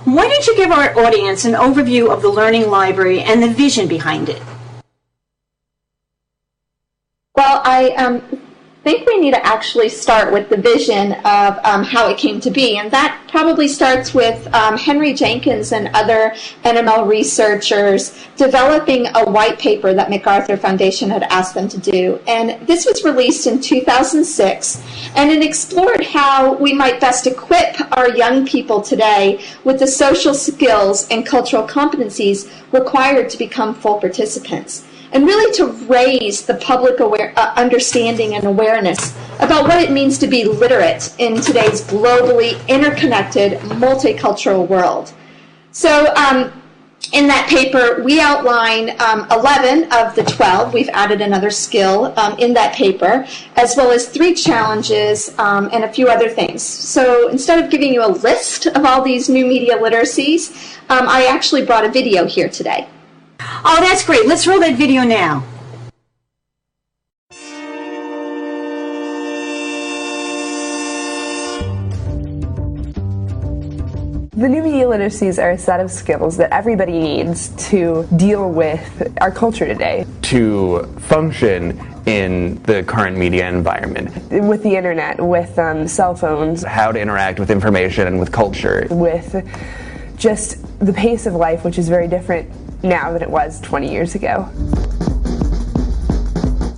Why don't you give our audience an overview of the Learning Library and the vision behind it? Well, I think we need to actually start with the vision of how it came to be, and that probably starts with Henry Jenkins and other NML researchers developing a white paper that MacArthur Foundation had asked them to do. And this was released in 2006, and it explored how we might best equip our young people today with the social skills and cultural competencies required to become full participants, and really to raise the public understanding and awareness about what it means to be literate in today's globally interconnected, multicultural world. So in that paper, we outline 11 of the 12. We've added another skill in that paper, as well as 3 challenges and a few other things. So instead of giving you a list of all these new media literacies, I actually brought a video here today. Oh, that's great. Let's roll that video now. The new media literacies are a set of skills that everybody needs to deal with our culture today. To function in the current media environment. With the internet, with cell phones. How to interact with information and with culture. With just the pace of life, which is very different now than it was 20 years ago.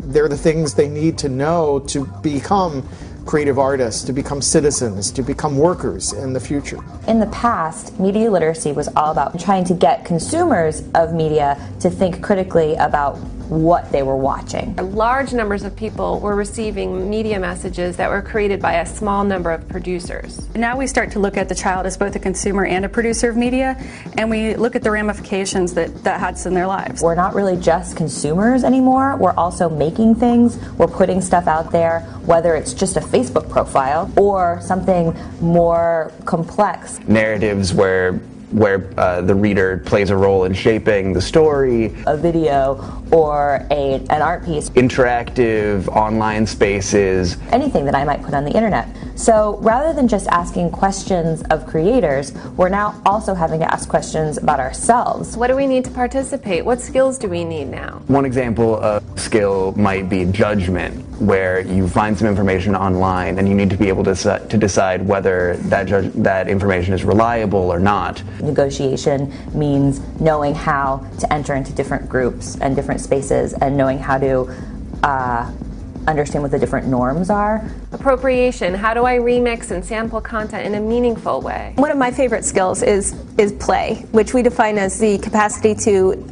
They're the things they need to know to become creative artists, to become citizens, to become workers in the future. In the past, media literacy was all about trying to get consumers of media to think critically about what they were watching. Large numbers of people were receiving media messages that were created by a small number of producers. Now we start to look at the child as both a consumer and a producer of media, and we look at the ramifications that has in their lives. We're not really just consumers anymore. We're also making things. We're putting stuff out there, whether it's just a Facebook profile or something more complex. Narratives where the reader plays a role in shaping the story. A video or an art piece. Interactive online spaces. Anything that I might put on the internet. So rather than just asking questions of creators, we're now also having to ask questions about ourselves. What do we need to participate? What skills do we need now? One example of skill might be judgment, where you find some information online and you need to be able to decide whether that information is reliable or not. Negotiation means knowing how to enter into different groups and different spaces and knowing how to understand what the different norms are. Appropriation, how do I remix and sample content in a meaningful way? One of my favorite skills is play, which we define as the capacity to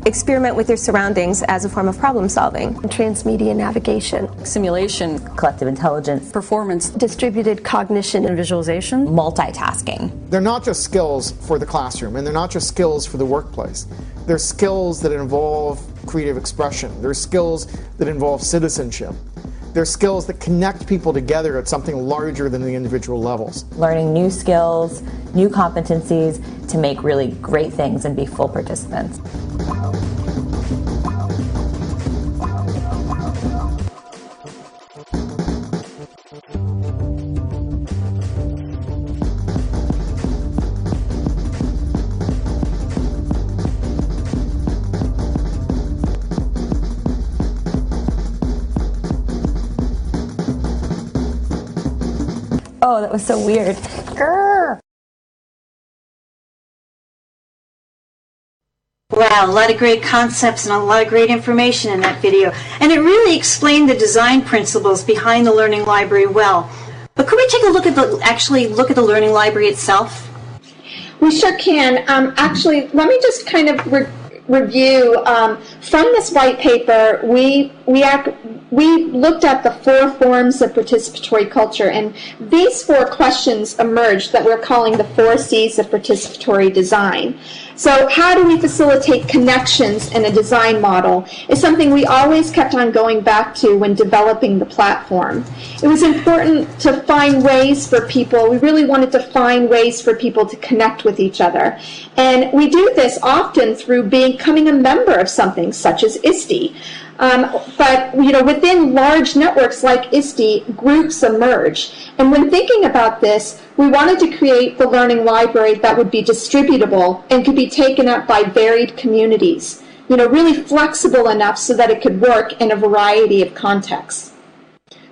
experiment with your surroundings as a form of problem solving. Transmedia navigation. Simulation. Collective intelligence. Performance. Distributed cognition. And visualization. Multitasking. They're not just skills for the classroom, and they're not just skills for the workplace. They're skills that involve creative expression. They're skills that involve citizenship. They're skills that connect people together at something larger than the individual levels. Learning new skills, new competencies to make really great things and be full participants. Oh, that was so weird. Grr. Wow, a lot of great concepts and a lot of great information in that video. And it really explained the design principles behind the Learning Library well. But could we take a look at the Learning Library itself? We sure can. Actually, let me just kind of review. From this white paper, we looked at the 4 forms of participatory culture, and these 4 questions emerged that we're calling the 4 C's of participatory design. So how do we facilitate connections in a design model is something we always kept on going back to when developing the platform. It was important to find ways for people, we really wanted to find ways for people to connect with each other. And we do this often through becoming a member of something such as ISTE. But within large networks like ISTE, groups emerge. And when thinking about this, we wanted to create the learning library that would be distributable and could be taken up by varied communities. Really flexible enough so that it could work in a variety of contexts.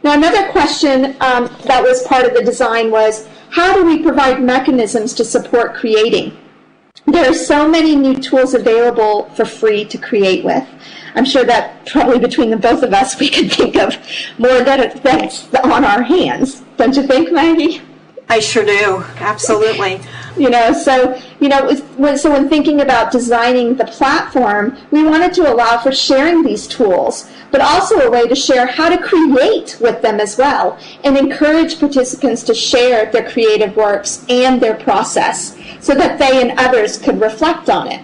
Now, another question that was part of the design was, how do we provide mechanisms to support creating? There are so many new tools available for free to create with. I'm sure that probably between the both of us, we could think of more that's on our hands. Don't you think, Maggie? I sure do. Absolutely. So when thinking about designing the platform, we wanted to allow for sharing these tools, but also a way to share how to create with them as well, and encourage participants to share their creative works and their process so that they and others could reflect on it.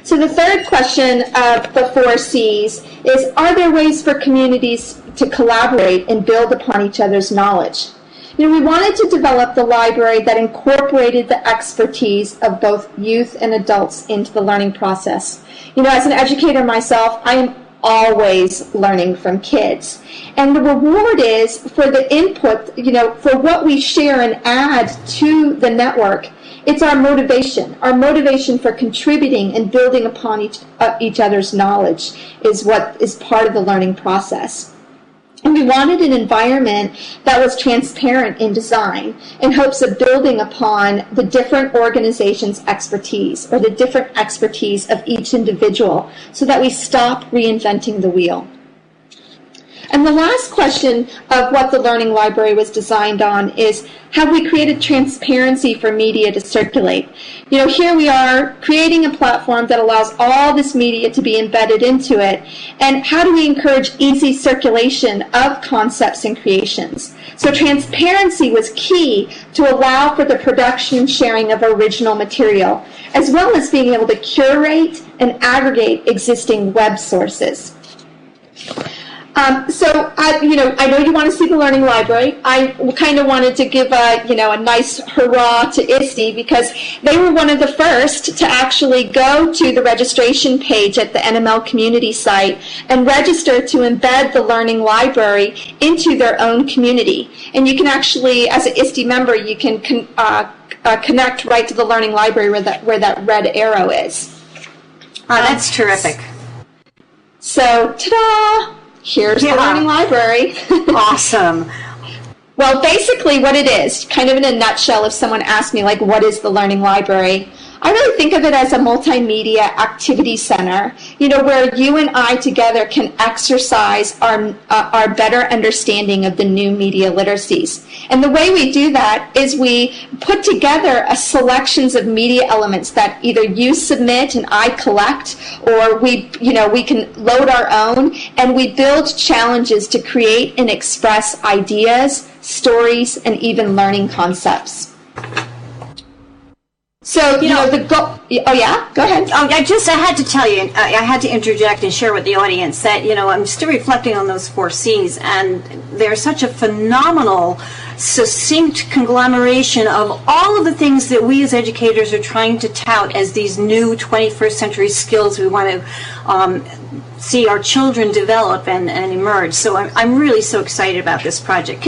So the third question of the 4 C's is, are there ways for communities to collaborate and build upon each other's knowledge? We wanted to develop the library that incorporated the expertise of both youth and adults into the learning process. As an educator myself, I am always learning from kids. And the reward is for the input, for what we share and add to the network. It's our motivation for contributing and building upon each other's knowledge is what is part of the learning process. And we wanted an environment that was transparent in design in hopes of building upon the different organizations' expertise or the different expertise of each individual so that we stop reinventing the wheel. And the last question of what the Learning Library was designed on is, have we created transparency for media to circulate? Here we are creating a platform that allows all this media to be embedded into it. And how do we encourage easy circulation of concepts and creations? So transparency was key to allow for the production and sharing of original material, as well as being able to curate and aggregate existing web sources. I know you want to see the Learning Library. I kind of wanted to give a nice hurrah to ISTE because they were one of the first to actually go to the registration page at the NML community site and register to embed the Learning Library into their own community. And you can actually, as an ISTE member, you can connect right to the Learning Library where that red arrow is. That's terrific. So, ta-da! Here's the Learning Library. Awesome. Well, basically what it is, kind of in a nutshell, if someone asked me, what is the Learning Library? I really think of it as a multimedia activity center, where you and I together can exercise our better understanding of the new media literacies. And the way we do that is we put together a selections of media elements that either you submit and I collect, or we can load our own, and we build challenges to create and express ideas, stories, and even learning concepts. So, the goal... Oh, yeah? Go ahead. I had to tell you, I had to interject and share with the audience that, I'm still reflecting on those 4 C's, and they're such a phenomenal, succinct conglomeration of all of the things that we as educators are trying to tout as these new 21st century skills we want to see our children develop and emerge. So I'm really so excited about this project.